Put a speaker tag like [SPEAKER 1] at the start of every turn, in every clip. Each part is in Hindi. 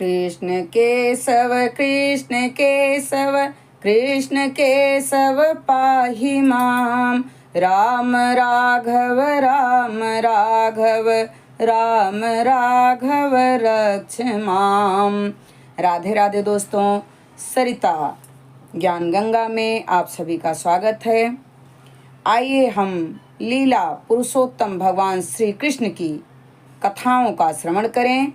[SPEAKER 1] कृष्ण केशव कृष्ण केशव कृष्ण केशव पाहि माम। राम राघव राम राघव राम राघव रक्ष माम। राधे राधे दोस्तों, सरिता ज्ञान गंगा में आप सभी का स्वागत है। आइए हम लीला पुरुषोत्तम भगवान श्री कृष्ण की कथाओं का श्रवण करें।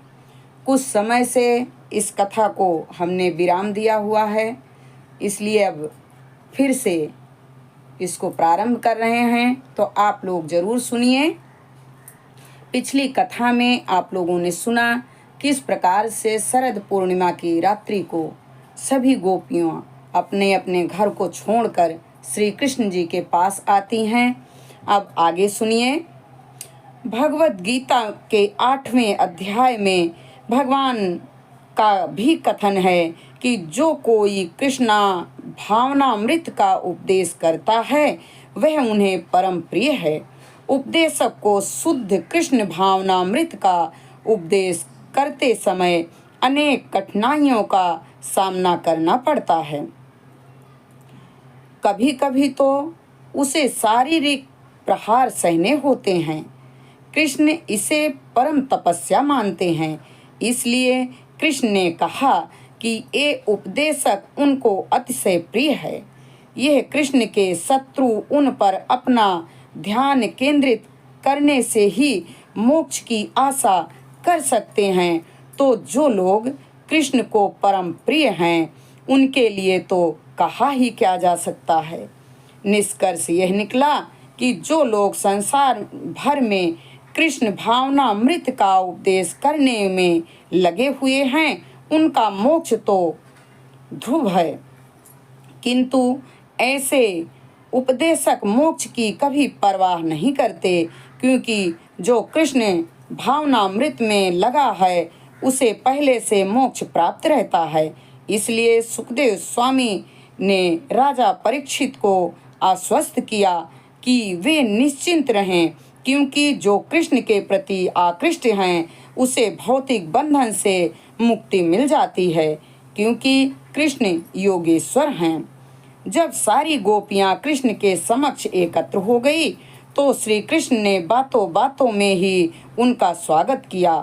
[SPEAKER 1] कुछ समय से इस कथा को हमने विराम दिया हुआ है, इसलिए अब फिर से इसको प्रारंभ कर रहे हैं, तो आप लोग ज़रूर सुनिए। पिछली कथा में आप लोगों ने सुना किस प्रकार से शरद पूर्णिमा की रात्रि को सभी गोपियाँ अपने अपने घर को छोड़कर श्री कृष्ण जी के पास आती हैं। अब आगे सुनिए। भगवत गीता के 8वें अध्याय में भगवान का भी कथन है कि जो कोई कृष्णा भावनामृत का उपदेश करता है वह उन्हें परम प्रिय है। उपदेशक को शुद्ध कृष्ण भावनामृत का उपदेश करते समय अनेक कठिनाइयों का सामना करना पड़ता है। कभी कभी तो उसे शारीरिक प्रहार सहने होते हैं। कृष्ण इसे परम तपस्या मानते हैं, इसलिए कृष्ण ने कहा कि ये उपदेशक उनको अतिशय प्रिय है। यह कृष्ण के शत्रु उन पर अपना ध्यान केंद्रित करने से ही मोक्ष की आशा कर सकते हैं, तो जो लोग कृष्ण को परम प्रिय हैं उनके लिए तो कहा ही क्या जा सकता है। निष्कर्ष यह निकला कि जो लोग संसार भर में कृष्ण भावनामृत का उपदेश करने में लगे हुए हैं उनका मोक्ष तो ध्रुव है, किंतु ऐसे उपदेशक मोक्ष की कभी परवाह नहीं करते, क्योंकि जो कृष्ण भावनामृत में लगा है उसे पहले से मोक्ष प्राप्त रहता है। इसलिए सुखदेव स्वामी ने राजा परीक्षित को आश्वस्त किया कि वे निश्चिंत रहें, क्योंकि जो कृष्ण के प्रति आकृष्ट हैं उसे भौतिक बंधन से मुक्ति मिल जाती है, क्योंकि कृष्ण योगेश्वर हैं। जब सारी गोपियां कृष्ण के समक्ष एकत्र हो गई तो श्री कृष्ण ने बातों बातों में ही उनका स्वागत किया।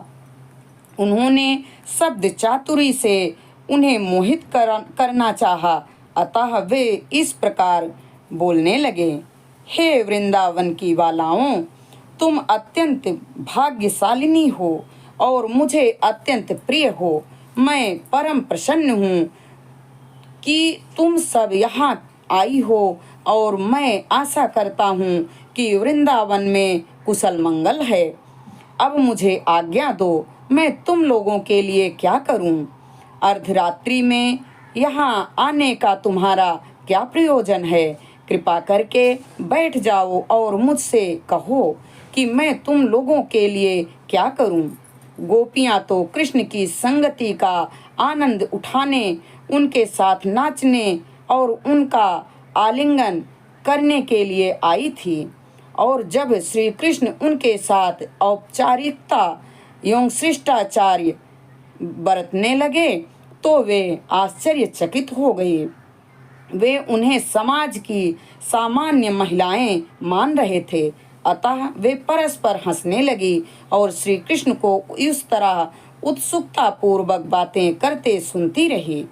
[SPEAKER 1] उन्होंने शब्द चातुरी से उन्हें मोहित करना चाहा, अतः वे इस प्रकार बोलने लगे। हे वृंदावन की बालाओं, तुम अत्यंत भाग्यशालिनी हो और मुझे अत्यंत प्रिय हो। मैं परम प्रसन्न हूँ कि तुम सब यहाँ आई हो और मैं आशा करता हूँ कि वृंदावन में कुशल मंगल है। अब मुझे आज्ञा दो, मैं तुम लोगों के लिए क्या करूँ? अर्धरात्रि में यहाँ आने का तुम्हारा क्या प्रयोजन है? कृपा करके बैठ जाओ और मुझसे कहो कि मैं तुम लोगों के लिए क्या करूं। गोपियां तो कृष्ण की संगति का आनंद उठाने, उनके साथ नाचने और उनका आलिंगन करने के लिए आई थी, और जब श्री कृष्ण उनके साथ औपचारिकता एवं शिष्टाचार्य बरतने लगे तो वे आश्चर्यचकित हो गए। वे उन्हें समाज की सामान्य महिलाएं मान रहे थे, अतः वे परस्पर हंसने लगी और श्री कृष्ण को इस तरह उत्सुकता पूर्वक बातें करते सुनती रही।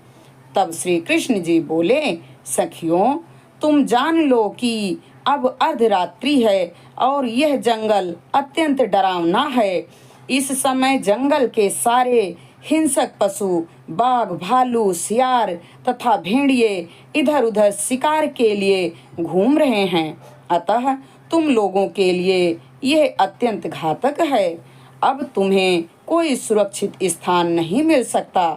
[SPEAKER 1] तब श्री कृष्ण जी बोले, सखियों, तुम जान लो कि अब अर्धरात्रि है और यह जंगल अत्यंत डरावना है। इस समय जंगल के सारे हिंसक पशु, बाघ, भालू, सियार तथा भेड़िए इधर उधर शिकार के लिए घूम रहे हैं, अतः तुम लोगों के लिए यह अत्यंत घातक है। अब तुम्हें कोई सुरक्षित स्थान नहीं मिल सकता।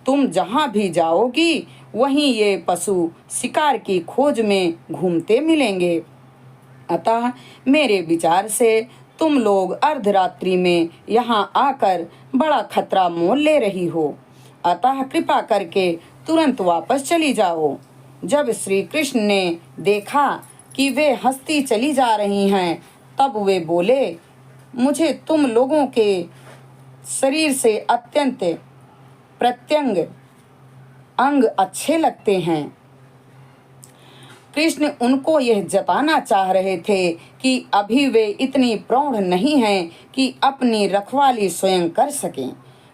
[SPEAKER 1] तुम जहाँ भी जाओगी वहीं ये पशु शिकार की खोज में घूमते मिलेंगे, अतः मेरे विचार से तुम लोग अर्धरात्रि में यहाँ आकर बड़ा खतरा मोल ले रही हो, अतः कृपा करके तुरंत वापस चली जाओ। जब श्री कृष्ण ने देखा कि वे हंसती चली जा रही हैं, तब वे बोले, मुझे तुम लोगों के शरीर से अत्यंत प्रत्यंग अंग अच्छे लगते हैं। कृष्ण उनको यह जताना चाह रहे थे कि अभी वे इतनी प्रौढ़ नहीं हैं कि अपनी रखवाली स्वयं कर सकें।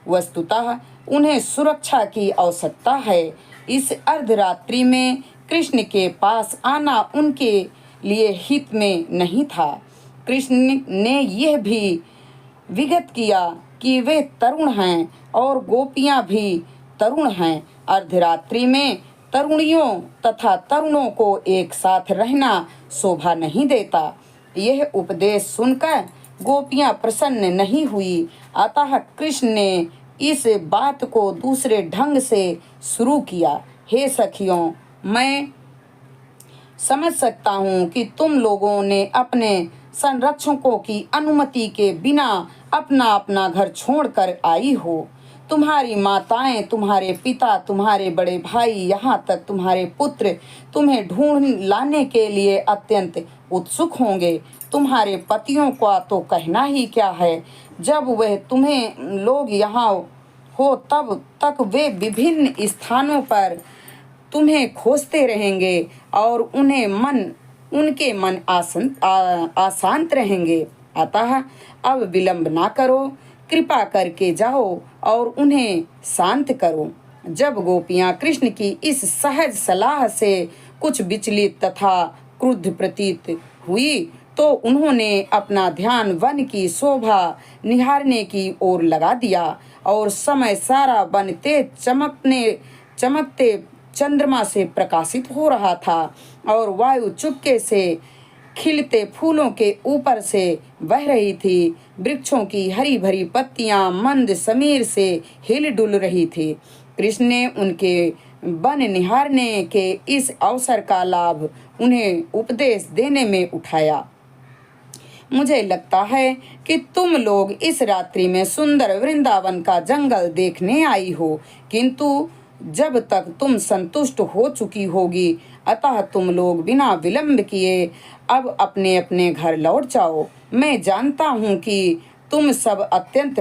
[SPEAKER 1] वस्तुतः उन्हें सुरक्षा की आवश्यकता है। इस अर्धरात्रि में कृष्ण के पास आना उनके लिए हित में नहीं था। कृष्ण ने यह भी विगत किया कि वे तरुण हैं और गोपियां भी तरुण हैं। अर्धरात्रि में तरुणियों तथा तरुणों को एक साथ रहना शोभा नहीं देता। यह उपदेश सुनकर गोपियां प्रसन्न नहीं हुई। अतः कृष्ण ने इस बात को दूसरे ढंग से शुरू किया। हे सखियों, मैं समझ सकता हूँ कि तुम लोगों ने अपने संरक्षकों की अनुमति के बिना अपना अपना घर छोड़कर आई हो। तुम्हारी माताएं, तुम्हारे पिता, तुम्हारे बड़े भाई, यहाँ तक तुम्हारे पुत्र तुम्हें ढूंढ लाने के लिए अत्यंत उत्सुक होंगे। तुम्हारे पतियों का तो कहना ही क्या है। जब वह तुम्हें लोग यहाँ हो तब तक वे विभिन्न स्थानों पर तुम्हें खोजते रहेंगे और उनके मन अशांत रहेंगे। अतः अब विलंब ना करो, कृपा करके जाओ और उन्हें शांत करो। जब गोपियां कृष्ण की इस सहज सलाह से कुछ विचलित तथा क्रुद्ध प्रतीत हुई तो उन्होंने अपना ध्यान वन की शोभा निहारने की ओर लगा दिया और समय सारा वन तेज चमकते चंद्रमा से प्रकाशित हो रहा था और वायु चुपके से खिलते फूलों के ऊपर से बह रही थी। वृक्षों की हरी भरी पत्तियां मंद समीर से हिल डुल रही थी। कृष्ण ने उनके वन निहारने के इस अवसर का लाभ उन्हें उपदेश देने में उठाया। मुझे लगता है कि तुम लोग इस रात्रि में सुंदर वृंदावन का जंगल देखने आई हो, किंतु जब तक तुम संतुष्ट हो चुकी होगी, अतः तुम लोग बिना विलंब किए अब अपने अपने घर लौट जाओ। मैं जानता हूँ कि तुम सब अत्यंत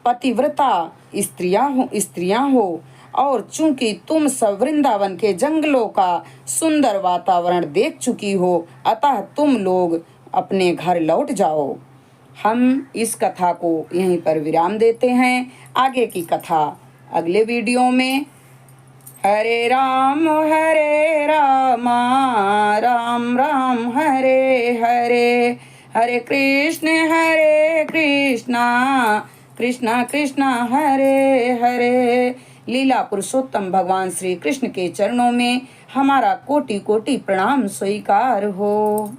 [SPEAKER 1] पतिव्रता स्त्रियां हो और चूंकि तुम सब वृंदावन के जंगलों का सुंदर वातावरण देख चुकी हो, अतः तुम लोग अपने घर लौट जाओ। हम इस कथा को यहीं पर विराम देते हैं। आगे की कथा अगले वीडियो में। हरे राम राम राम हरे हरे, हरे कृष्णा कृष्णा कृष्णा हरे हरे। लीला पुरुषोत्तम भगवान श्री कृष्ण के चरणों में हमारा कोटि कोटि प्रणाम स्वीकार हो।